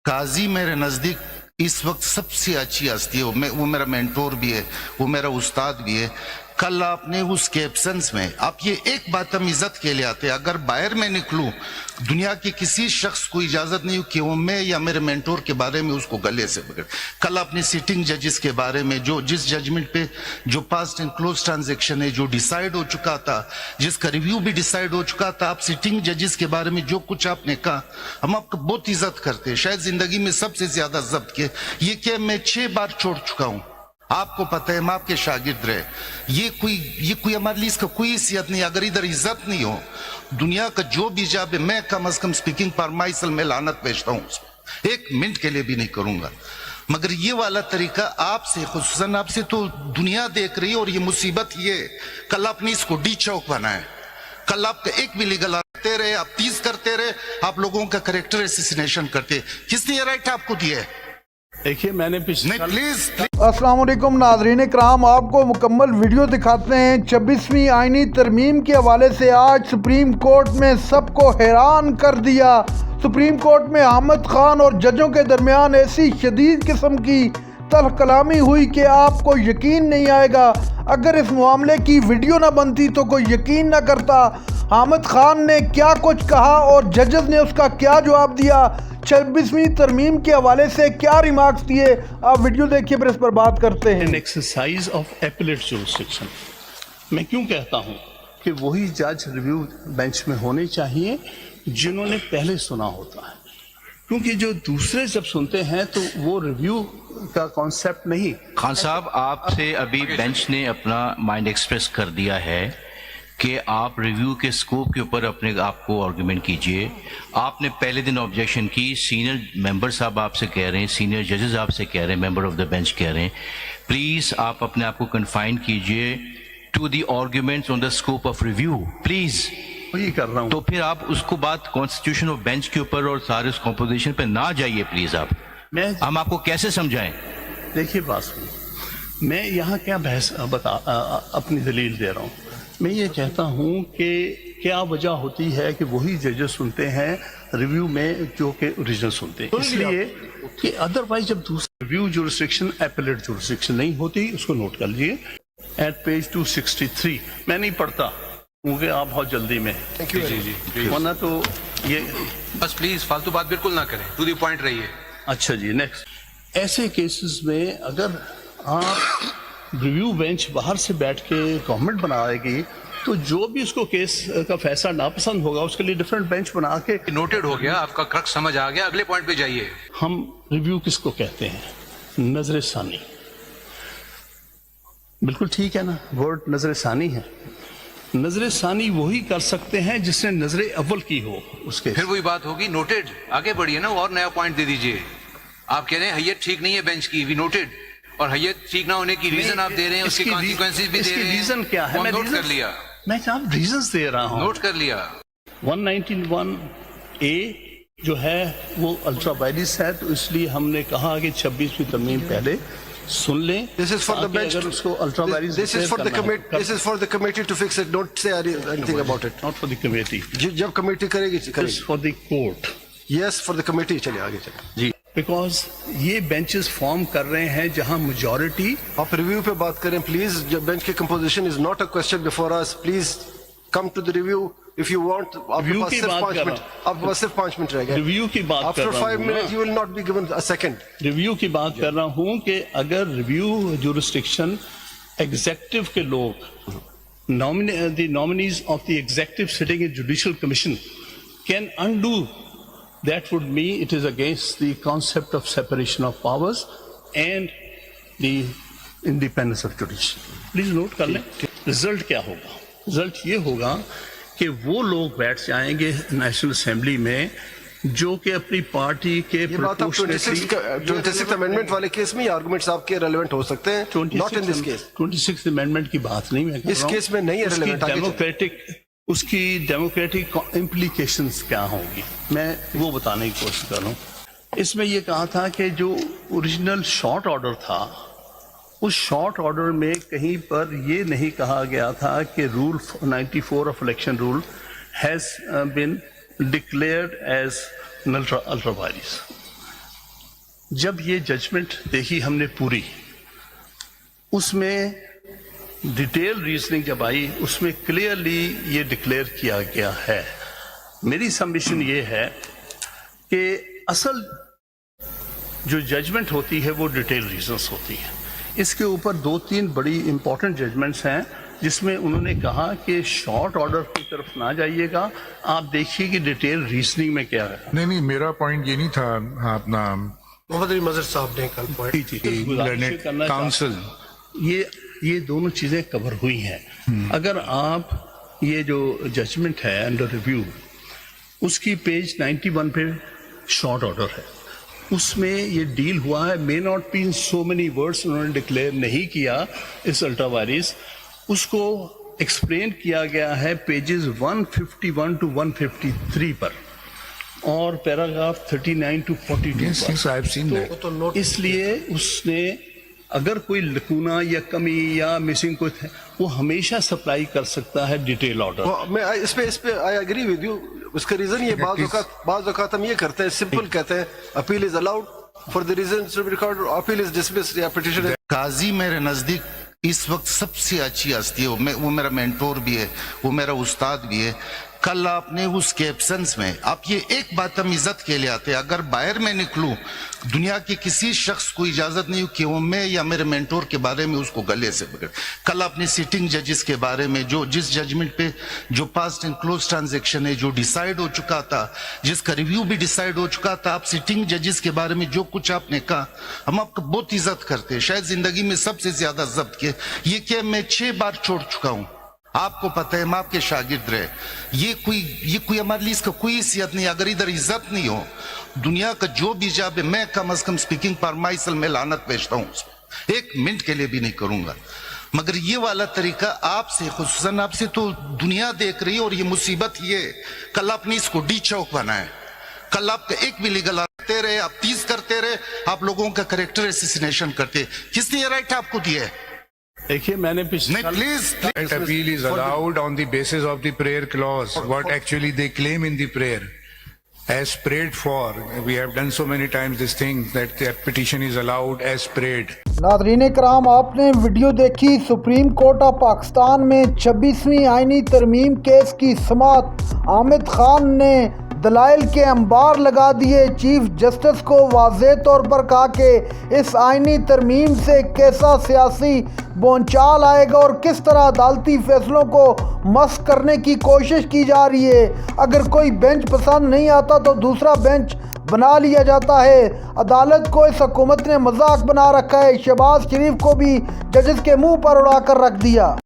काजी मेरे नज़दीक इस वक्त सबसे अच्छी हस्ती है, वो मेरा मेंटोर भी है, वो मेरा उस्ताद भी है। कल आपने उसके एब्सेंस में आप ये एक बात हम इज्जत के लिए आते, अगर बाहर में निकलूं दुनिया के किसी शख्स को इजाजत नहीं हो कि वो मैं या मेरे मेंटोर के बारे में उसको गले से पकड़। कल आपने सिटिंग जजेस के बारे में जो जिस जजमेंट पे जो पास्ट एंड क्लोज ट्रांजेक्शन है जो डिसाइड हो चुका था, जिसका रिव्यू भी डिसाइड हो चुका था, आप सिटिंग जजेस के बारे में जो कुछ आपने कहा, हम आपको बहुत इज्जत करते हैं। शायद जिंदगी में सबसे ज्यादा जब्त किए ये क्या मैं 6 बार छोड़ चुका हूं, आपको पता है, हम आपके शागिर्द रहे। ये कोई हमारे लिए इसका कोई हैसियत नहीं। अगर इधर इज्जत नहीं हो, दुनिया का जो भी जाब है, मैं कम अज कम स्पीकिंग फॉर माई सेल्फ मैं लानत भेजता हूं, एक मिनट के लिए भी नहीं करूंगा। मगर ये वाला तरीका आपसे, खुसूसन आपसे तो दुनिया देख रही है। और ये मुसीबत ये कल आपने इसको डी चौक बनाया, कल आपका एक भी लीगल करते रहे, आप 30 करते रहे, आप लोगों का कैरेक्टर एसेसिनेशन करते। किसने ये राइट आपको दिया है? देखिए मैंने पिछले अस्सलाम वालेकुम नाज़रीन कराम, आपको मुकम्मल वीडियो दिखाते हैं। 26वीं आईनी तरमीम के हवाले से आज सुप्रीम कोर्ट में सबको हैरान कर दिया। सुप्रीम कोर्ट में अहमद खान और जजों के दरमियान ऐसी शदीद किस्म की तल्ख कलामी हुई कि आपको यकीन नहीं आएगा। अगर इस मामले की वीडियो ना बनती तो कोई यकीन ना करता। अहमद खान ने क्या कुछ कहा और जजेस ने उसका क्या जवाब दिया, 26वीं तरमीम के हवाले से क्या रिमार्क्स दिए, आप वीडियो देखिए फिर इस पर बात करते हैं। An exercise of appellate jurisdiction. मैं क्यों कहता हूं कि वही जज रिव्यू बेंच में होने चाहिए जिन्होंने पहले सुना होता है, क्योंकि जो दूसरे जब सुनते हैं तो वो रिव्यू का कॉन्सेप्ट नहीं। खान साहब, आपसे अभी बेंच ने अपना माइंड एक्सप्रेस कर दिया है कि आप रिव्यू के स्कोप के ऊपर अपने आप को आर्गुमेंट कीजिए। आपने पहले दिन ऑब्जेक्शन की, सीनियर मेंबर साहब आपसे कह रहे हैं, सीनियर जजेस आपसे कह रहे हैं, मेंबर ऑफ द बेंच कह रहे हैं, प्लीज आप अपने आप को कन्फाइन कीजिए to the arguments on the scope of review, please. वही कर रहा हूं। तो फिर आप उसको बात कॉन्स्टिट्यूशन ऑफ बेंच के ऊपर और सारे उस कॉम्पोजिशन पे ना जाइए प्लीज। आप हम आपको कैसे समझाएं? देखिए बात सुनिए, मैं यहाँ क्या बहस अपनी दलील दे रहा हूँ। मैं ये कहता हूँ कि क्या वजह होती है कि वही जजेस सुनते हैं रिव्यू में जो कि ओरिजिनल सुनते हैं, इसलिए कि अदरवाइज जब दूसरा रिव्यू जुरिस्डिक्शन एपेलेट जुरिस्डिक्शन नहीं होती। उसको नोट कर लीजिए एट पेज 263। मैं नहीं पढ़ता क्योंकि आप बहुत जल्दी में, जी वरना तो ये बस प्लीज फालतू बात बिल्कुल ना करें, टू द पॉइंट रहिए। अच्छा जी, नेक्स्ट। ऐसे केसेस में अगर आप रिव्यू बेंच बाहर से बैठ के गवर्नमेंट बनाएगी तो जो भी उसको केस का फैसला नापसंद होगा उसके लिए डिफरेंट बेंच बना के। नोटेड हो गया, आपका क्रक्स समझ आ गया, अगले पॉइंट पे जाइए। हम रिव्यू किसको कहते हैं? नजर सानी। बिल्कुल ठीक है ना, वर्ड नजर सानी है। नजर सानी वही कर सकते हैं जिसने नजर अव्वल की हो उसके। फिर वही बात होगी, नोटेड। आगे बढ़िए ना, और नया पॉइंट दे दीजिए। आप कह रहे हैं हैयत ठीक नहीं है बेंच की, वी नोटेड, और हैयत ठीक ना होने की रीजन आप दे रहे हैं, उसके कॉन्सिक्वेंसेस भी दे रहे हैं। रीजन क्या है? मैं नोट कर लिया, मैं साहब रीजंस दे रहा हूं, नोट कर लिया। 191A जो है वो अल्ट्रा वायरस है, तो इसलिए हमने कहा कि 26वीं तरमीम पहले सुन लें। This is for the bench. अगर उसको ultra vires This is for the committee. This is for the committee to fix it. Don't say anything about it. Not for the committee. जब कमेटी करेगी This for the court. Yes, for the committee. चलिए आगे चलिए जी। Because ये benches form कर रहे हैं जहां majority। आप रिव्यू पे बात करें प्लीज। जब बेंच की composition is not a question before us, please come to the review if you want। आपके पास सिर्फ 5 मिनट, आपके पास सिर्फ 5 मिनट रह गए। रिव्यू की बात कर रहा हूं। After 5 minutes you will not be given a second। Review की बात कर रहा हूं कि अगर रिव्यू जुरिस्डिक्शन एग्जेक्टिव के लोग, the nominees of the executive sitting in judicial commission can undo, that would mean it is against the concept of separation of powers and the independence of judiciary। Please note कर लें। Result क्या होगा? Result ये होगा कि वो लोग बैठ जाएंगे नेशनल असेंबली में जो कि अपनी पार्टी के 26th अमेंडमेंट वाले केस में ये आर्गुमेंट्स आपके रेलेवेंट हो सकते हैं। Not in this case. 26th amendment की बात नहीं मैं इस केस में नहीं है रेलेवेंट। उसकी डेमोक्रेटिक इम्प्लीकेशंस क्या होंगी, मैं वो बताने की कोशिश कर रहा हूँ। इसमें यह कहा था कि जो ओरिजिनल शॉर्ट ऑर्डर था, उस शॉर्ट ऑर्डर में कहीं पर यह नहीं कहा गया था कि rule 94 of election rule has been declared as ultra vires. जब ये जजमेंट देखी हमने पूरी, उसमें डिटेल रीजनिंग जब आई, उसमें क्लियरली ये डिक्लेयर किया गया है। मेरी सबमिशन ये है कि असल जो जजमेंट होती है वो डिटेल रीजंस होती है। इसके ऊपर 2-3 बड़ी इंपॉर्टेंट जजमेंट्स हैं जिसमें उन्होंने कहा कि शॉर्ट ऑर्डर की तरफ ना जाइएगा, आप देखिए कि डिटेल रीजनिंग में क्या है। नहीं, मेरा पॉइंट ये नहीं था। अपना मोहम्मद अली मजहर साहब ने कल पॉइंट लर्नेड काउंसिल, ये दोनों चीजें कवर हुई हैं। अगर आप ये जो जजमेंट है अंडर रिव्यू, उसकी पेज 91 पे शॉर्ट ऑर्डर है, उसमें ये डील हुआ है। May not be in so many words, उन्होंने डिक्लेयर नहीं किया इस अल्ट्रावायरस, उसको एक्सप्लेन किया गया है पेजेस 151 to 153 पर और पैराग्राफ 39 to 42 Yes, पर। yes, I have seen that. तो इसलिए उसने अगर कोई लकूना या कमी या मिसिंग कुछ है, वो हमेशा सप्लाई कर सकता है डिटेल ऑर्डर। मैं इस पे आई एग्री विद यू। उसका रीजन ये बाज़ औक़ात हम ये करते हैं, सिंपल कहते हैं appeal is allowed for the reason to be recorded, appeal is dismissed या पिटीशन। काजी मेरे नज़दीक इस वक्त सबसे अच्छी हस्ती है, वो मेरा मेंटोर भी है, वो मेरा उस्ताद भी है। कल आपने उसके एब्सेंस में आप ये एक बात हम इज्जत के लिए आते, अगर बाहर में निकलूं, दुनिया के किसी शख्स को इजाजत नहीं कि वो मैं या मेरे मेंटोर के बारे में उसको गले से पकड़। कल आपने सिटिंग जजेस के बारे में जो जिस जजमेंट पे जो पास्ट एंड क्लोज ट्रांजैक्शन है जो डिसाइड हो चुका था, जिसका रिव्यू भी डिसाइड हो चुका था, आप सिटिंग जजेस के बारे में जो कुछ आपने कहा, हम आपको बहुत इज्जत करते हैं, शायद जिंदगी में सबसे ज्यादा जब्त किए। ये क्या मैं 6 बार छोड़ चुका हूं, आपको पता है, हम आपके शागिर्द रहे। ये कोई हमारे लिए इसका कोई हैसियत नहीं। अगर इधर इज्जत नहीं हो, दुनिया का जो भी जाब है, मैं कम अज कम स्पीकिंग फॉर माई सेल्फ में लानत भेजता हूँ, एक मिनट के लिए भी नहीं करूंगा। मगर ये वाला तरीका आपसे, खुसूसन आपसे तो दुनिया देख रही है। और ये मुसीबत ये, कल आपने इसको डी चौक बनाया, कल आपका एक भी लीगल करते रहे, आप 30 करते रहे, आप लोगों का करेक्टर एसिसिनेशन करते। किसने ये राइट आपको दिया है? देखिए मैंने पिछले please That appeal is allowed on the basis of the prayer clause, what actually they claim in the prayer. As prayed for, we have done so many times this thing that the petition is allowed as prayed. नाज़रीन कराम, आपने video देखी supreme court of Pakistan में 26वीं आईनी तरमीम case की समाअत। आमिद खान ने दलाइल के अंबार लगा दिए। चीफ जस्टिस को वाज़ेह तौर पर कहा कि इस आईनी तरमीम से कैसा सियासी बोंचाल आएगा और किस तरह अदालती फैसलों को मस्क करने की कोशिश की जा रही है। अगर कोई बेंच पसंद नहीं आता तो दूसरा बेंच बना लिया जाता है। अदालत को इस हुकूमत ने मजाक बना रखा है। शहबाज शरीफ को भी जजेस के मुंह पर उड़ा कर रख दिया।